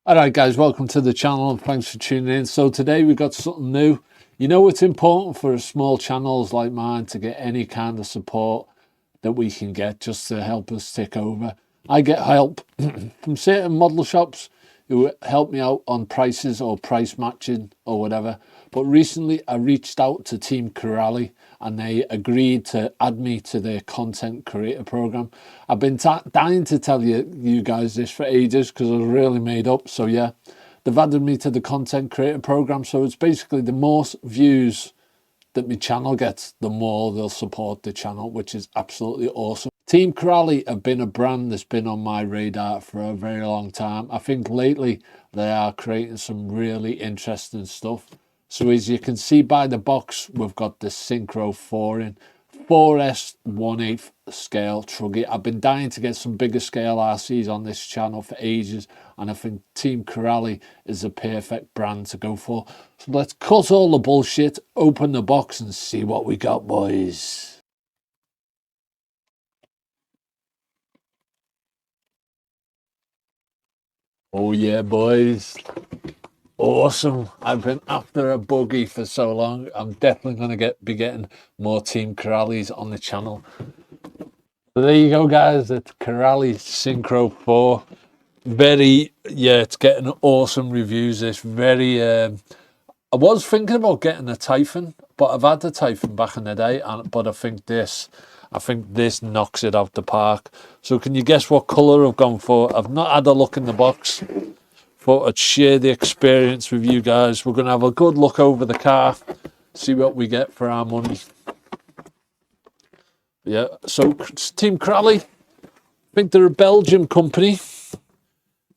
Alright guys, welcome to the channel and thanks for tuning in. So today we've got something new. You know, it's important for small channels like mine to get any kind of support that we can get just to help us tick over. I get help from certain model shops who help me out on prices or price matching or whatever. But recently I reached out to Team Corrali and they agreed to add me to their content creator program. I've been dying to tell you guys this for ages because I was really made up. So yeah, they've added me to the content creator program. So it's basically the more views that my channel gets, the more they'll support the channel, which is absolutely awesome. Team Corrali have been a brand that's been on my radar for a very long time. I think lately they are creating some really interesting stuff. So as you can see by the box, we've got the Syncro 4S 1/8 scale truggy. I've been dying to get some bigger scale RCs on this channel for ages, and I think Team Corrali is the perfect brand to go for. So let's cut all the bullshit, open the box and see what we got, boys. Oh yeah, boys. Awesome. I've been after a buggy for so long. I'm definitely going to be getting more Team Corralis on the channel. So there you go, guys. It's Corrali Syncro 4. It's getting awesome reviews. This I was thinking about getting a Typhon, but I've had the Typhon back in the day, but I think this knocks it out the park. So can you guess what colour I've gone for? I've not had a look in the box. Thought I'd share the experience with you guys. We're going to have a good look over the car, see what we get for our money. Yeah, so Team Corrali, I think they're a Belgian company.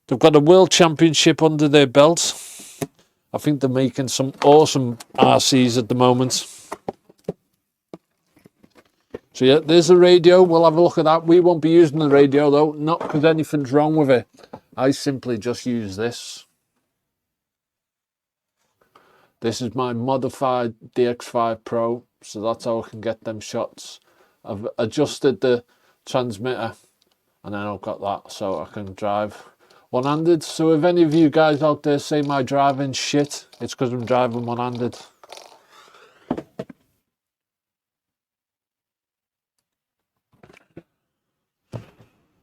They've got a world championship under their belt. I think they're making some awesome RCs at the moment. So yeah, there's the radio. We'll have a look at that. We won't be using the radio though, not because anything's wrong with it. I simply just use this. This is my modified DX5 Pro, so that's how I can get them shots. I've adjusted the transmitter and then I've got that so I can drive one-handed. So if any of you guys out there say my driving's shit, it's because I'm driving one-handed.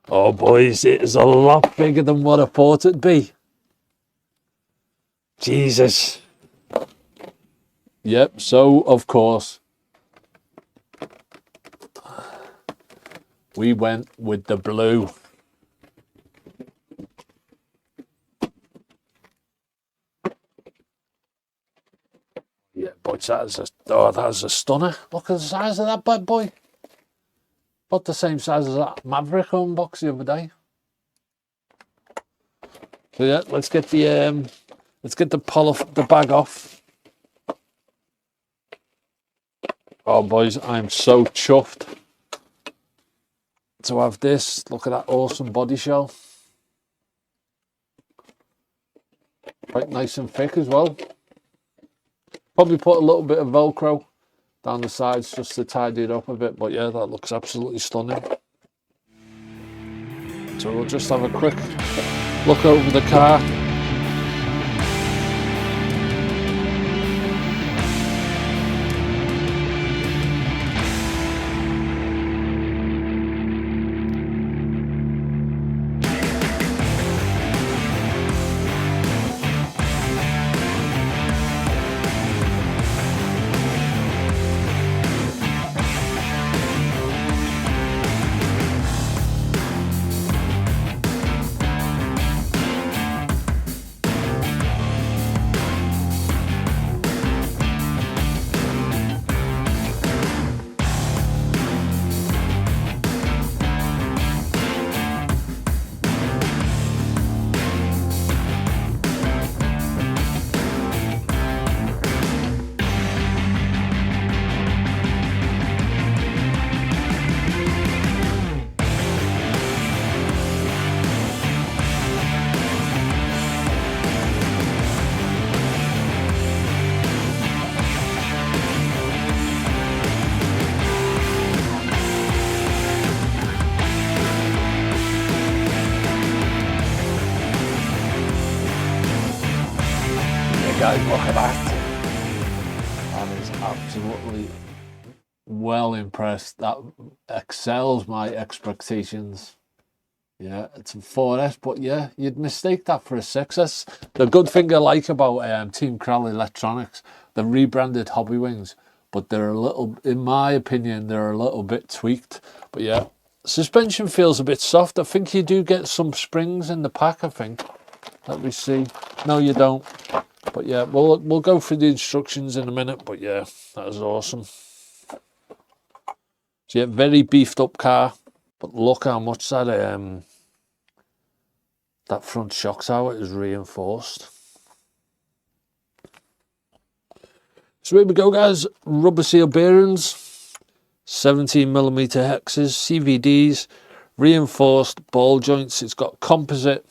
Oh boys, it is a lot bigger than what I thought it'd be. Jesus. Yep, so of course we went with the blue. Yeah, boys, that's a stunner. Look at the size of that bad boy. About the same size as that Maverick unbox the other day. So yeah, let's get the bag off. Oh boys, I'm so chuffed to have this. Look at that awesome body shell. Quite nice and thick as well. Probably put a little bit of Velcro down the sides just to tidy it up a bit, but yeah, that looks absolutely stunning. So we'll just have a quick look over the car. guys, look at that. That is absolutely well impressed. That excels my expectations. Yeah, it's a 4S, but yeah, you'd mistake that for a 6S. The good thing I like about Team Crowley Electronics, the rebranded Hobby Wings, but they're a little, in my opinion, they're a little bit tweaked. But yeah, suspension feels a bit soft. I think you do get some springs in the pack, I think. Let me see. No, you don't. But yeah, we'll go through the instructions in a minute. But yeah, that is awesome. So yeah, very beefed up car. But look how much that front shock tower is reinforced. So here we go, guys. Rubber seal bearings, 17mm hexes, CVDs, reinforced ball joints. It's got composite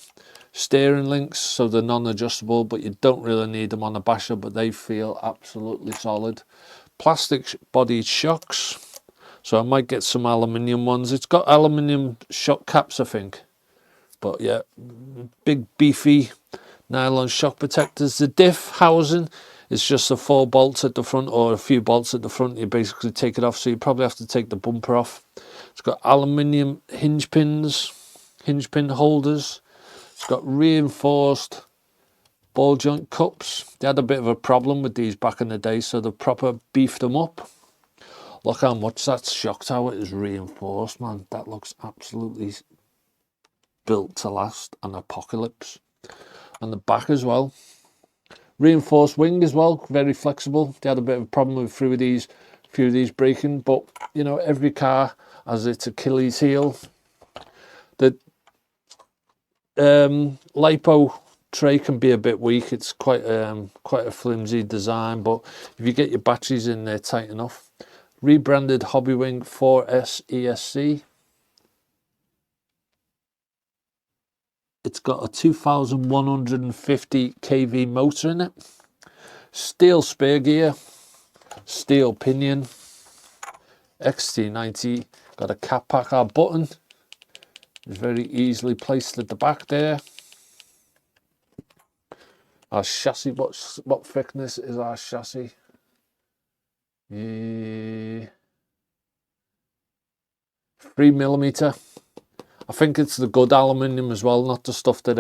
steering links, so they're non-adjustable, but you don't really need them on a basher, but they feel absolutely solid. Plastic bodied shocks, so I might get some aluminium ones. It's got aluminium shock caps, I think, but yeah, big beefy nylon shock protectors. The diff housing is just the 4 bolts at the front, or a few bolts at the front. You basically take it off, so you probably have to take the bumper off. It's got aluminium hinge pins, hinge pin holders. It's got reinforced ball joint cups. They had a bit of a problem with these back in the day, so they proper beefed them up. Look how much that shock tower is reinforced, man. That looks absolutely built to last an apocalypse. And the back as well. Reinforced wing as well, very flexible. They had a bit of a problem with a few of these breaking, but you know, every car has its Achilles heel. The lipo tray can be a bit weak. It's quite a flimsy design, but if you get your batteries in there tight enough. Rebranded Hobby Wing 4S ESC. It's got a 2150 kV motor in it. Steel spare gear, steel pinion, XT90. Got a cap packer button. It's very easily placed at the back there. Our chassis, what thickness is our chassis? 3mm. I think it's the good aluminium as well, not the stuff that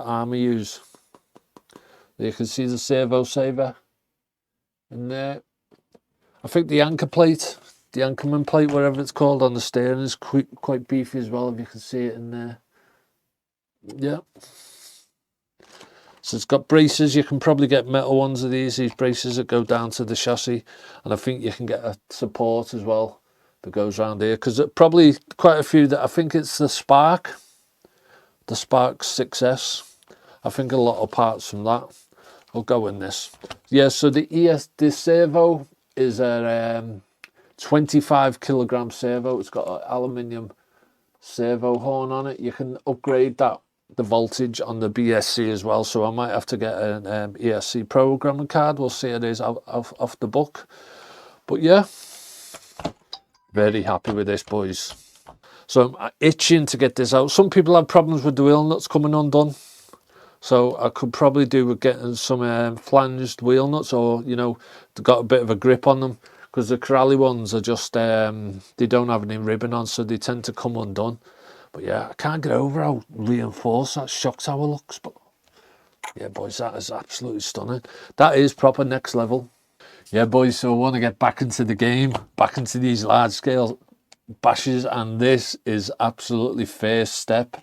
Army use. You can see the servo saver in there. I think the anchor plate, the anchorman plate, whatever it's called, on the steering is quite beefy as well, if you can see it in there. Yeah. So it's got braces. You can probably get metal ones of these braces that go down to the chassis, and I think you can get a support as well that goes around here, because probably quite a few that I think it's the Spark 6S. I think a lot of parts from that will go in this. Yeah, so the servo is a 25 kilogram servo. It's got an aluminium servo horn on it. You can upgrade the voltage on the BSC as well, so I might have to get an ESC programming card. We'll see. It is off the book, but yeah, very happy with this, boys. So I'm itching to get this out. Some people have problems with the wheel nuts coming undone, so I could probably do with getting some flanged wheel nuts, or you know, they've got a bit of a grip on them, because the Crowley ones are just they don't have any ribbon on, so they tend to come undone. But yeah, I can't get over how reinforced that shock tower looks. But yeah, boys, that is absolutely stunning. That is proper next level. Yeah, boys, so I want to get back into the game, back into these large scale bashes, and this is absolutely first step.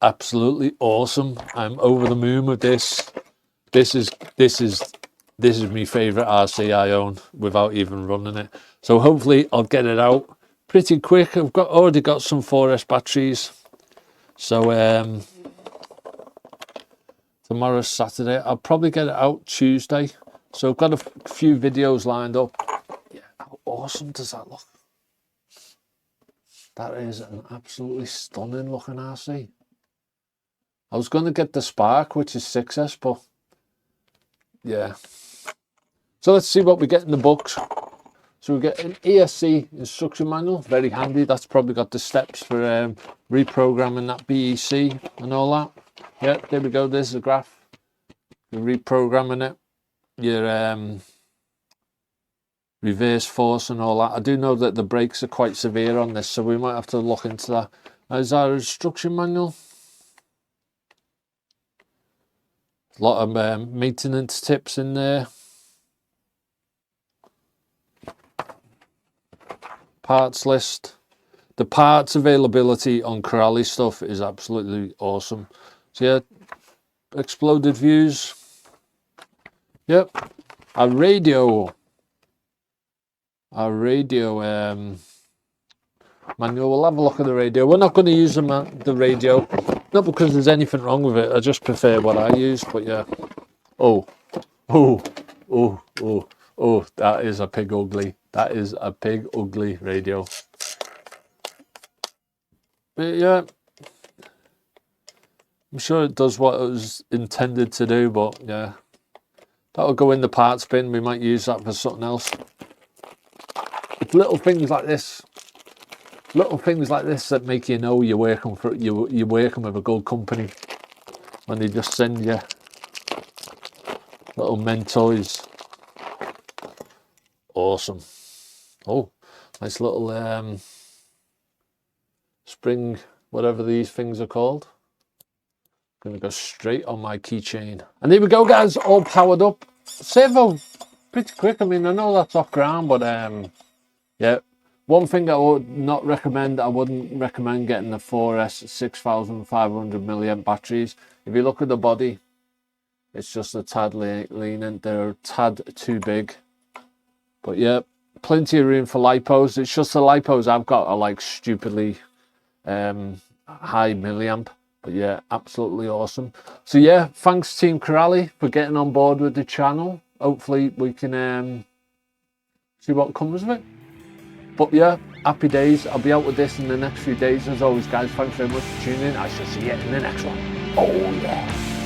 Absolutely awesome. I'm over the moon with this. This is my favorite RC I own without even running it. So hopefully I'll get it out pretty quick. I've already got some 4S batteries. So tomorrow's Saturday. I'll probably get it out Tuesday. So I've got a few videos lined up. Yeah, how awesome does that look? That is an absolutely stunning looking RC. I was going to get the Spark, which is 6S, but yeah. So let's see what we get in the books. So we get an ESC instruction manual, very handy. That's probably got the steps for reprogramming that BEC and all that. Yeah, there we go. There's the graph. you're reprogramming it, your reverse force and all that. I do know that the brakes are quite severe on this, so we might have to look into that. There's our instruction manual. A lot of maintenance tips in there. Parts list. The parts availability on Corelli stuff is absolutely awesome. So yeah, exploded views. Yep. Our radio manual. We'll have a look at the radio. We're not going to use the radio, not because there's anything wrong with it. I just prefer what I use. But yeah. Oh, that is a pig ugly. That is a pig ugly radio. But yeah, I'm sure it does what it was intended to do. But yeah, that'll go in the parts bin. We might use that for something else. It's little things like this that make you know you're working with a good company, when they just send you little Mentoys. Awesome. Oh, nice little spring, whatever these things are called. Gonna go straight on my keychain. And there we go, guys, all powered up. Servo pretty quick. I mean, I know that's off ground, but yeah. One thing I would not recommend, I wouldn't recommend getting the 4S 6500 milliamp batteries. If you look at the body, it's just a tad lenient. They're a tad too big. But yeah, plenty of room for lipos. It's just the lipos I've got are like stupidly high milliamp. But yeah, absolutely awesome. So yeah, thanks Team Corelli for getting on board with the channel. Hopefully we can see what comes of it. But yeah, happy days. I'll be out with this in the next few days. As always, guys, thanks very much for tuning in. I shall see you in the next one. Oh yeah.